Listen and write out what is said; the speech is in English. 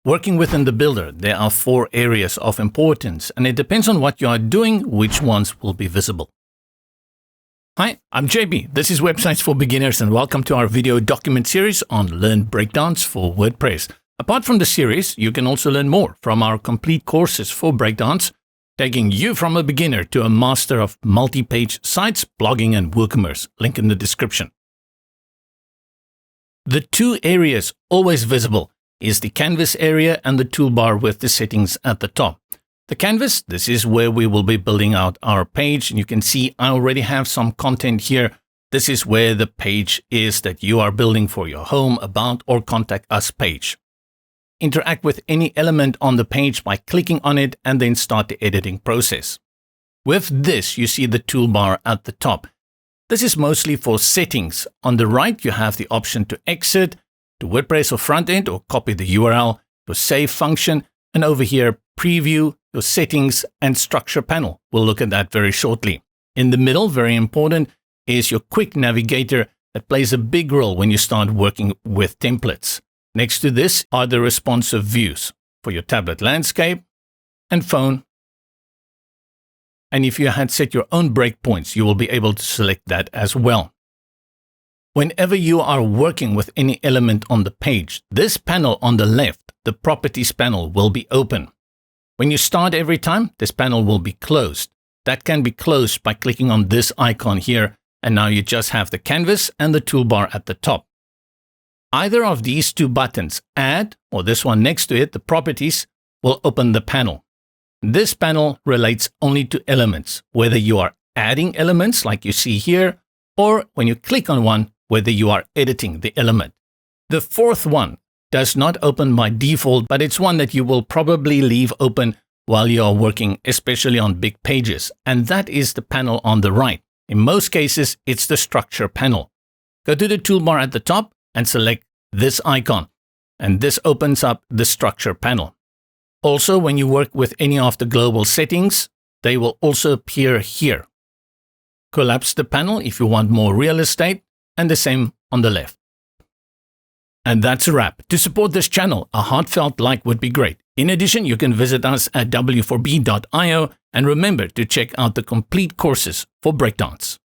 Working within the builder, there are 4 areas of importance, and it depends on what you are doing, which ones will be visible. Hi, I'm JB. This is Websites for Beginners, and welcome to our video document series on Learn Breakdance for WordPress. Apart from the series, you can also learn more from our complete courses for Breakdance, taking you from a beginner to a master of multi-page sites, blogging, and WooCommerce. Link in the description. The 2 areas always visible is the canvas area and the toolbar with the settings at the top. The canvas, this is where we will be building out our page. And you can see I already have some content here. This is where the page is that you are building for your home, about, or contact us page. Interact with any element on the page by clicking on it and then start the editing process. With this, you see the toolbar at the top. This is mostly for settings. On the right, you have the option to exit to WordPress or front end or copy the URL, your save function, and over here, preview, your settings, and structure panel. We'll look at that very shortly. In the middle, very important, is your quick navigator that plays a big role when you start working with templates. Next to this are the responsive views for your tablet landscape and phone. And if you had set your own breakpoints, you will be able to select that as well. Whenever you are working with any element on the page, this panel on the left, the Properties panel, will be open. When you start every time, this panel will be closed. That can be closed by clicking on this icon here, and now you just have the canvas and the toolbar at the top. Either of these 2 buttons, Add, or this one next to it, the Properties, will open the panel. This panel relates only to elements, whether you are adding elements like you see here, or when you click on one, whether you are editing the element. The 4th one does not open by default, but it's one that you will probably leave open while you are working, especially on big pages, and that is the panel on the right. In most cases, it's the Structure panel. Go to the toolbar at the top and select this icon, and this opens up the Structure panel. Also, when you work with any of the global settings, they will also appear here. Collapse the panel if you want more real estate, and the same on the left. And that's a wrap. To support this channel, a heartfelt like would be great. In addition, you can visit us at w4b.io, and remember to check out the complete courses for Breakdance.